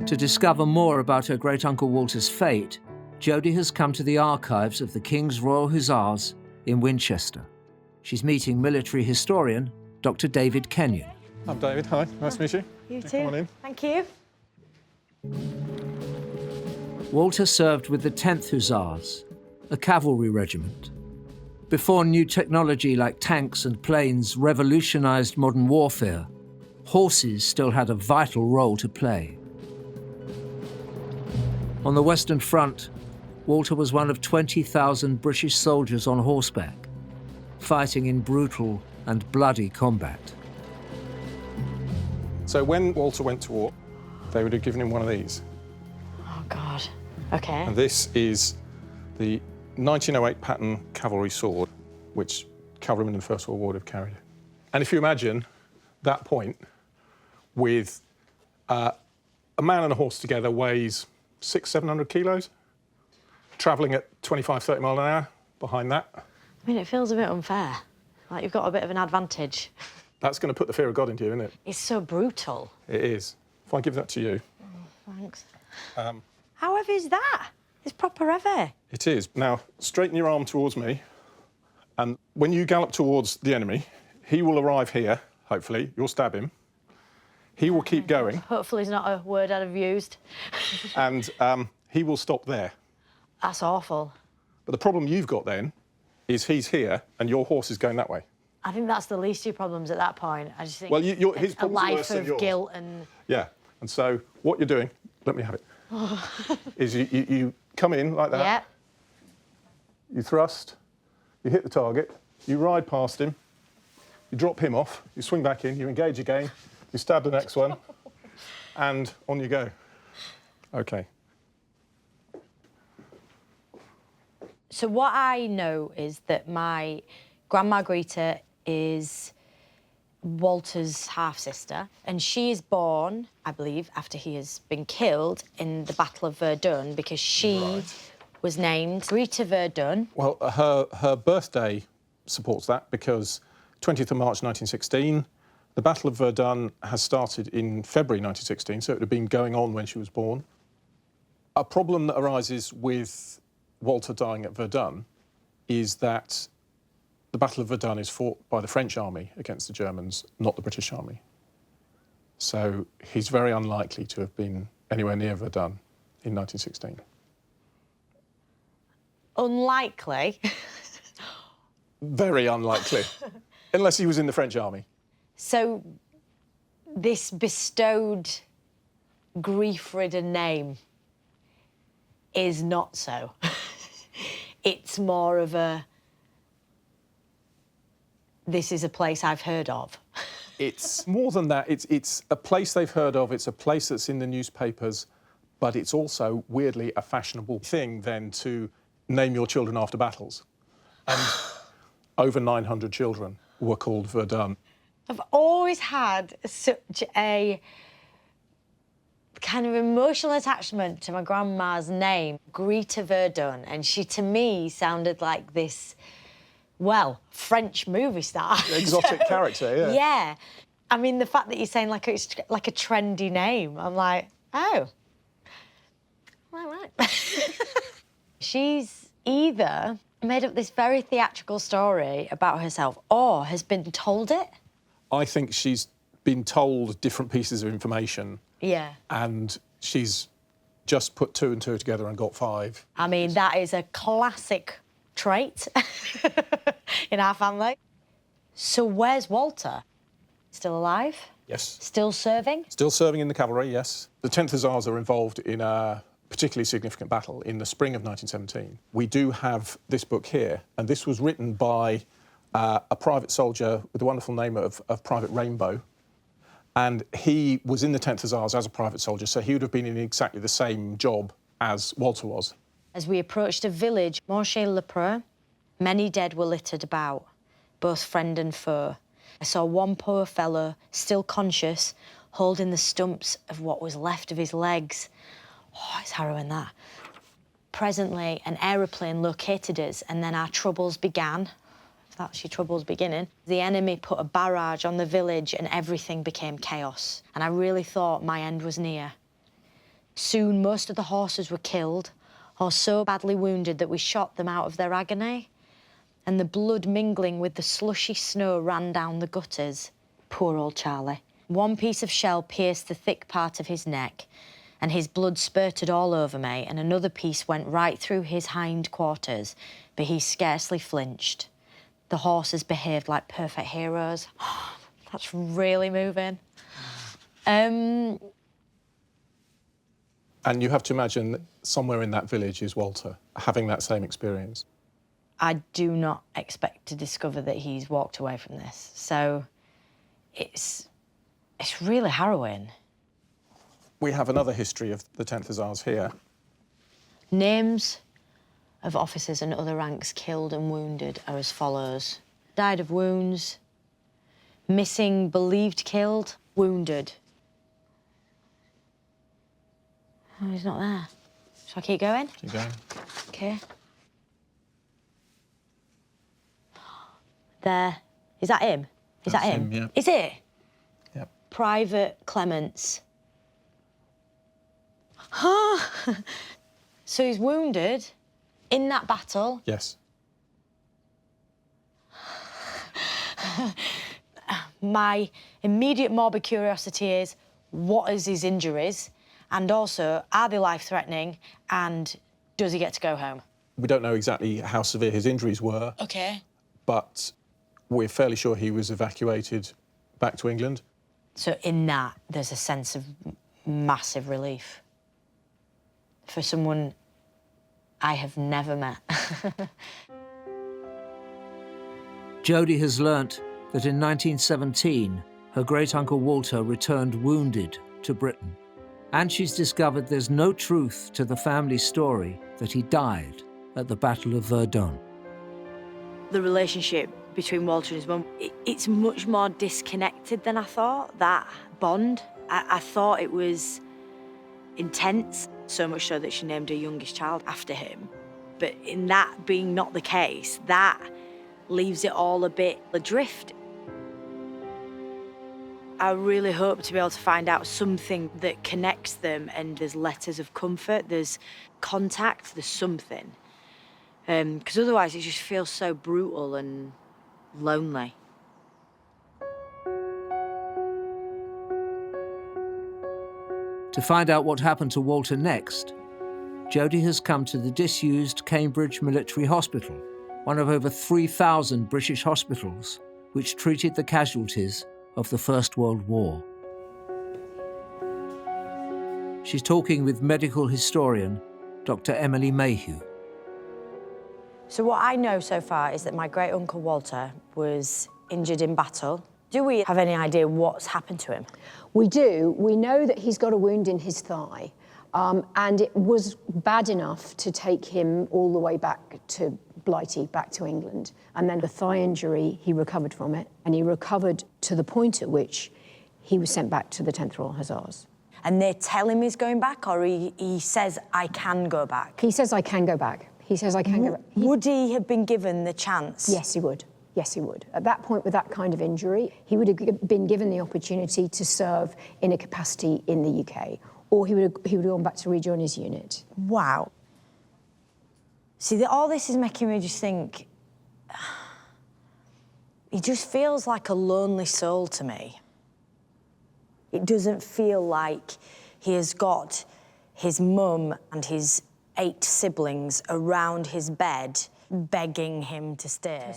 To discover more about her great-uncle Walter's fate, Jodie has come to the archives of the King's Royal Hussars in Winchester. She's meeting military historian Dr. David Kenyon. I'm David. Hi, nice to meet you. You too. Come on in. Thank you. Walter served with the 10th Hussars, a cavalry regiment. Before new technology like tanks and planes revolutionized modern warfare, horses still had a vital role to play. On the Western Front, Walter was one of 20,000 British soldiers on horseback, fighting in brutal and bloody combat. So when Walter went to war, they would have given him one of these. Oh, God. OK. And this is the 1908 pattern cavalry sword, which cavalrymen in the First World War would have carried. And if you imagine that point with a man and a horse together weighs 600-700 kilos, travelling at 25-30 miles an hour behind that. I mean, it feels a bit unfair. Like you've got a bit of an advantage. That's going to put the fear of God into you, isn't it? It's so brutal. It is. If I give that to you. Oh, thanks. How heavy is that? It's proper heavy. It is. Now, straighten your arm towards me, and when you gallop towards the enemy, he will arrive here, hopefully. You'll stab him. He will keep going. Hopefully it's not a word I'd have used. And he will stop there. That's awful. But the problem you've got then is he's here and your horse is going that way. I think that's the least of your problems at that point. I just think Well, his a problems are life worse than of yours. guilt and... Yeah. And so what you're doing, let me have it, is you come in like that. Yeah. You thrust, you hit the target, you ride past him, you drop him off, you swing back in, you engage again, you stab the next one, and on you go. OK. So what I know is that my grandma Greta is Walter's half-sister, and she is born, I believe, after he has been killed in the Battle of Verdun, because she was named Greta Verdun. Well, her birthday supports that, because 20th of March 1916, the Battle of Verdun has started in February 1916, so it would have been going on when she was born. A problem that arises with Walter dying at Verdun is that the Battle of Verdun is fought by the French army against the Germans, not the British army. So he's very unlikely to have been anywhere near Verdun in 1916. Unlikely? Very unlikely, unless he was in the French army. So this bestowed, grief-ridden name is not so. It's more of a, this is a place I've heard of. It's more than that. It's a place they've heard of. It's a place that's in the newspapers, but it's also, weirdly, a fashionable thing then to name your children after battles. And over 900 children were called Verdun. I've always had such a kind of emotional attachment to my grandma's name, Greta Verdun, and she, to me, sounded like this, well, French movie star. Exotic character, yeah. Yeah. I mean, the fact that you're saying it's like a trendy name, I'm like, oh, right. She's either made up this very theatrical story about herself or has been told it. I think she's been told different pieces of information. Yeah. And she's just put 2 and 2 together and got 5. I mean, that is a classic trait in our family. So where's Walter? Still alive? Yes. Still serving? Still serving in the cavalry, yes. The 10th Hussars are involved in a particularly significant battle in the spring of 1917. We do have this book here, and this was written by a private soldier with the wonderful name of Private Rainbow. And he was in the 10th Hussars as a private soldier, so he would have been in exactly the same job as Walter was. As we approached a village, Monchy, many dead were littered about, both friend and foe. I saw one poor fellow, still conscious, holding the stumps of what was left of his legs. Oh, it's harrowing, that. Presently, an aeroplane located us, and then our troubles began. That's your troubles beginning. The enemy put a barrage on the village and everything became chaos. And I really thought my end was near. Soon, most of the horses were killed or so badly wounded that we shot them out of their agony, and the blood mingling with the slushy snow ran down the gutters. Poor old Charlie. One piece of shell pierced the thick part of his neck, and his blood spurted all over me, and another piece went right through his hind quarters, but he scarcely flinched. The horses behaved like perfect heroes. That's really moving. And you have to imagine that somewhere in that village is Walter, having that same experience. I do not expect to discover that he's walked away from this. So it's really harrowing. We have another history of the 10th Hussars here. Names of officers and other ranks killed and wounded are as follows. Died of wounds, missing, believed killed, wounded. Oh, he's not there. Shall I keep going? Keep going. OK. There. Is that him? Is that him? Yeah. Is it? Yep. Private Clements. Huh? So he's wounded in that battle? Yes. My immediate morbid curiosity is, what is his injuries? And also, are they life-threatening? And does he get to go home? We don't know exactly how severe his injuries were. OK. But we're fairly sure he was evacuated back to England. So in that, there's a sense of massive relief for someone I have never met. Jodie has learnt that in 1917, her great-uncle Walter returned wounded to Britain. And she's discovered there's no truth to the family story that he died at the Battle of Verdun. The relationship between Walter and his mum, it's much more disconnected than I thought, that bond. I thought it was intense, so much so that she named her youngest child after him. But in that being not the case, that leaves it all a bit adrift. I really hope to be able to find out something that connects them, and there's letters of comfort, there's contact, there's something. Because otherwise it just feels so brutal and lonely. To find out what happened to Walter next, Jodie has come to the disused Cambridge Military Hospital, one of over 3,000 British hospitals which treated the casualties of the First World War. She's talking with medical historian Dr. Emily Mayhew. So what I know so far is that my great-uncle Walter was injured in battle. Do we have any idea what's happened to him? We do. We know that he's got a wound in his thigh, and it was bad enough to take him all the way back to Blighty, back to England. And then the thigh injury, he recovered from it, and he recovered to the point at which he was sent back to the 10th Royal Hussars. And they tell him he's going back, or he says, I can go back? He says, I can go back. He says, I can go back. Would he have been given the chance? Yes, he would. Yes, he would. At that point, with that kind of injury, he would have been given the opportunity to serve in a capacity in the UK, or he would have gone back to rejoin his unit. Wow. See, all this is making me just think, he just feels like a lonely soul to me. It doesn't feel like he has got his mum and his 8 siblings around his bed begging him to stay.